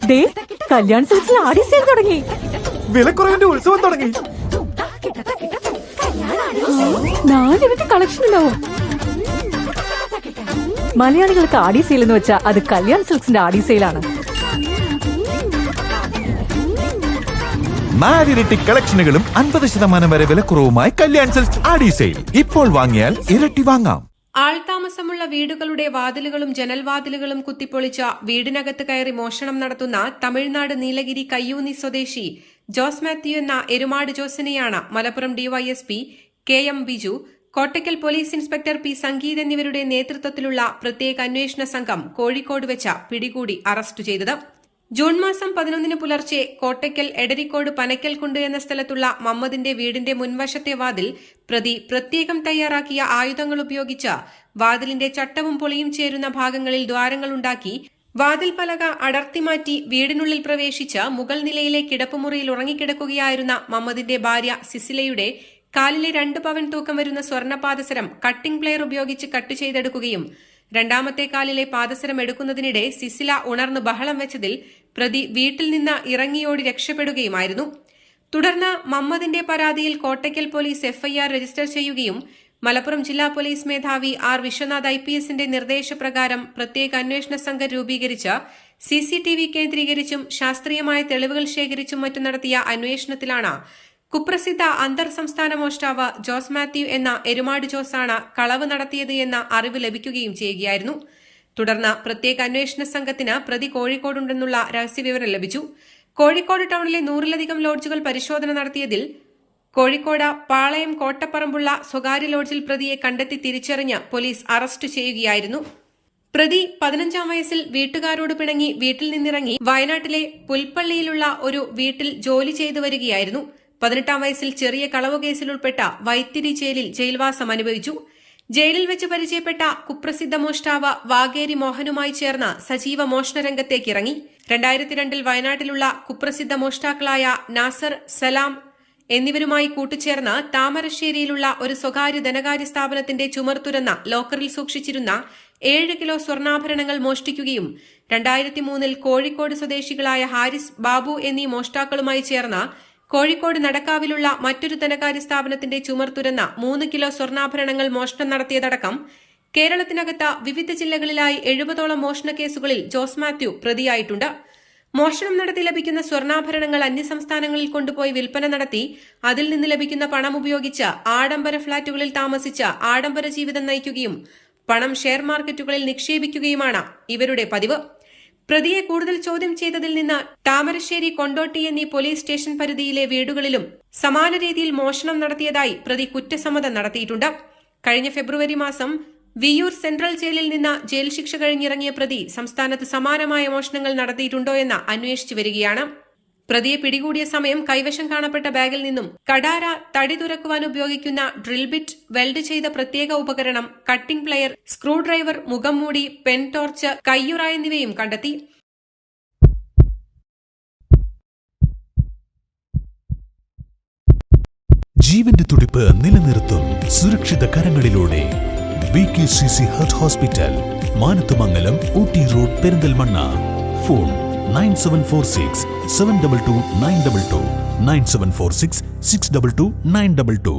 ദേ കല്യാൺ സിൽക്സിൽ ആടി സെയിൽ തുടങ്ങി. വിലക്കുറവിന്റെ ഉത്സവം തുടങ്ങി. 4 ഇരട്ടി കളക്ഷൻ ഉണ്ടാവും. മലയാളികൾക്ക് ആടി സെയിൽ എന്ന് വെച്ചാൽ അത് കല്യാൺ സിൽക്സിന്റെ ആടി സെയിലാണ്. 4 ഇരട്ടി കളക്ഷനുകളും 50% വരെ വിലക്കുറവുമായി കല്യാൺ സിൽക്സ് ആടി സെയിൽ. ഇപ്പോൾ വാങ്ങിയാൽ ഇരട്ടി വാങ്ങാം. ആൾതാമസമുള്ള വീടുകളുടെ വാതിലുകളും ജനൽവാതിലുകളും കുത്തിപ്പൊളിച്ച വീടിനകത്ത് കയറി മോഷണം നടത്തുന്ന തമിഴ്നാട് നീലഗിരി കയ്യൂന്നി സ്വദേശി ജോസ് മാത്യു എന്ന എരുമാട് ജോസിനെയാണ് Malappuram DYSP KM Biju, Kottakkal police inspector P Sangeeth എന്നിവരുടെ നേതൃത്വത്തിലുള്ള പ്രത്യേക അന്വേഷണ സംഘം കോഴിക്കോട് വെച്ച് പിടികൂടി അറസ്റ്റ് ചെയ്തത്. ജൂൺ മാസം 11 പുലർച്ചെ കോട്ടയ്ക്കൽ എടരിക്കോട് പനക്കൽകുണ്ട് എന്ന സ്ഥലത്തുള്ള മമ്മദിന്റെ വീടിന്റെ മുൻവശത്തെ വാതിൽ പ്രതി പ്രത്യേകം തയ്യാറാക്കിയ ആയുധങ്ങൾ ഉപയോഗിച്ച് വാതിലിന്റെ ചട്ടവും പൊളിയും ചേരുന്ന ഭാഗങ്ങളിൽ ദ്വാരങ്ങളുണ്ടാക്കി വാതിൽ പലക അടർത്തിമാറ്റി വീടിനുള്ളിൽ പ്രവേശിച്ച് മുകൾ നിലയിലെ കിടപ്പുമുറിയിൽ ഉറങ്ങിക്കിടക്കുകയായിരുന്ന മമ്മദിന്റെ ഭാര്യ സിസിലയുടെ കാലിലെ 2 പവൻ തൂക്കം വരുന്ന സ്വർണ്ണപാദസരം കട്ടിംഗ് പ്ലെയർ ഉപയോഗിച്ച് കട്ട് ചെയ്തെടുക്കുകയും രണ്ടാമത്തെ കാലിലെ പാദസരം എടുക്കുന്നതിനിടെ സിസില ഉണർന്ന് ബഹളം വെച്ചതിൽ പ്രതി വീട്ടിൽ നിന്ന് ഇറങ്ങിയോടി രക്ഷപ്പെടുകയുമായിരുന്നു. തുടർന്ന് മമ്മദിന്റെ പരാതിയിൽ കോട്ടയ്ക്കൽ പോലീസ് FIR രജിസ്റ്റർ ചെയ്യുകയും മലപ്പുറം ജില്ലാ പോലീസ് മേധാവി R വിശ്വനാഥ് IPSന്റെ നിർദ്ദേശപ്രകാരം പ്രത്യേക അന്വേഷണ സംഘം രൂപീകരിച്ച് CCTV കേന്ദ്രീകരിച്ചും ശാസ്ത്രീയമായ തെളിവുകൾ ശേഖരിച്ചും മറ്റും നടത്തിയ അന്വേഷണത്തിലാണ് കുപ്രസിദ്ധ അന്തർ സംസ്ഥാന മോഷ്ടാവ് ജോസ് മാത്യു എന്ന എരുമാട് ജോസാണ് കളവ് നടത്തിയത് എന്ന അറിവ് ലഭിക്കുകയും ചെയ്യുകയായിരുന്നു. തുടർന്ന് പ്രത്യേക അന്വേഷണ സംഘത്തിന് പ്രതി കോഴിക്കോടുണ്ടെന്നുള്ള രഹസ്യവിവരം ലഭിച്ചു. കോഴിക്കോട് ടൗണിലെ 100-ലധികം ലോഡ്ജുകൾ പരിശോധന നടത്തിയതിൽ കോഴിക്കോട് പാളയം കോട്ടപ്പറമ്പുള്ള സ്വകാര്യ ലോഡ്ജിൽ പ്രതിയെ കണ്ടെത്തി തിരിച്ചറിഞ്ഞ് പോലീസ് അറസ്റ്റ് ചെയ്യുകയായിരുന്നു. പ്രതി 15-ാം വയസ്സിൽ വീട്ടുകാരോട് പിണങ്ങി വീട്ടിൽ നിന്നിറങ്ങി വയനാട്ടിലെ പുൽപ്പള്ളിയിലുള്ള ഒരു വീട്ടിൽ ജോലി ചെയ്തു വരികയായിരുന്നു. 18-ാം വയസ്സിൽ ചെറിയ കളവ് കേസിൽ ഉൾപ്പെട്ട വൈത്തിരി ജയിലിൽ ജയിൽവാസം അനുഭവിച്ചു. ജയിലിൽ വെച്ച് പരിചയപ്പെട്ട കുപ്രസിദ്ധ മോഷ്ടാവ് വാഗേരി മോഹനുമായി ചേർന്ന് സജീവ മോഷണരംഗത്തേക്ക് ഇറങ്ങി. 2002 വയനാട്ടിലുള്ള കുപ്രസിദ്ധ മോഷ്ടാക്കളായ നാസർ, സലാം എന്നിവരുമായി കൂട്ടുചേർന്ന് താമരശ്ശേരിയിലുള്ള ഒരു സ്വകാര്യ ധനകാര്യ സ്ഥാപനത്തിന്റെ ചുമർ തുറന്ന ലോക്കറിൽ സൂക്ഷിച്ചിരുന്ന 7 കിലോ സ്വർണ്ണാഭരണങ്ങൾ മോഷ്ടിക്കുകയും 2003 കോഴിക്കോട് സ്വദേശികളായ ഹാരിസ്, ബാബു എന്നീ മോഷ്ടാക്കളുമായി ചേർന്ന് കോഴിക്കോട് നടക്കാവിലുള്ള മറ്റൊരു ധനകാര്യ സ്ഥാപനത്തിന്റെ ചുമർ തുറന്ന 3 കിലോ സ്വർണ്ണാഭരണങ്ങൾ മോഷണം നടത്തിയതടക്കം കേരളത്തിനകത്ത് വിവിധ ജില്ലകളിലായി 70ഓളം മോഷണ കേസുകളിൽ ജോസ് മാത്യു പ്രതിയായിട്ടുണ്ട്. മോഷണം നടത്തി ലഭിക്കുന്ന സ്വർണ്ണാഭരണങ്ങൾ അന്യസംസ്ഥാനങ്ങളിൽ കൊണ്ടുപോയി വിൽപ്പന നടത്തി അതിൽ നിന്ന് ലഭിക്കുന്ന പണം ഉപയോഗിച്ച് ആഡംബര ഫ്ളാറ്റുകളിൽ താമസിച്ച് ആഡംബര ജീവിതം നയിക്കുകയും പണം ഷെയർ മാർക്കറ്റുകളിൽ നിക്ഷേപിക്കുകയുമാണ് ഇവരുടെ പതിവ്. പ്രതിയെ കൂടുതൽ ചോദ്യം ചെയ്തതിൽ നിന്ന് താമരശ്ശേരി, കൊണ്ടോട്ടി എന്നീ പോലീസ് സ്റ്റേഷൻ പരിധിയിലെ വീടുകളിലും സമാന രീതിയിൽ മോഷണം നടത്തിയതായി പ്രതി കുറ്റസമ്മതം നടത്തിയിട്ടുണ്ട്. കഴിഞ്ഞ ഫെബ്രുവരി മാസം വിയ്യൂർ സെൻട്രൽ ജയിലിൽ നിന്ന് ജയിൽ ശിക്ഷ കഴിഞ്ഞിറങ്ങിയ പ്രതി സംസ്ഥാനത്ത് സമാനമായ മോഷണങ്ങൾ നടത്തിയിട്ടുണ്ടോ എന്ന് അന്വേഷിച്ചു വരികയാണ്. പ്രതിയെ പിടികൂടിയ സമയം കൈവശം കാണപ്പെട്ട ബാഗിൽ നിന്നും കടാര, തടി തുറക്കുവാൻ ഉപയോഗിക്കുന്ന ഡ്രിൽ ബിറ്റ്, വെൽഡ് ചെയ്ത പ്രത്യേക ഉപകരണം, കട്ടിംഗ് പ്ലെയർ, സ്ക്രൂ ഡ്രൈവർ, മുഖം മൂടി, പെൻ ടോർച്ച്, കയ്യുറ എന്നിവയും കണ്ടെത്തി. ജീവന്റെ തുടിപ്പ് നിലനിർത്തും സുരക്ഷിത കരങ്ങളിലൂടെ BKCC Heart Hospital, Manathumangalam, Ooty road, Perinthalmanna. Phone 9746 722 922 9746 622 922.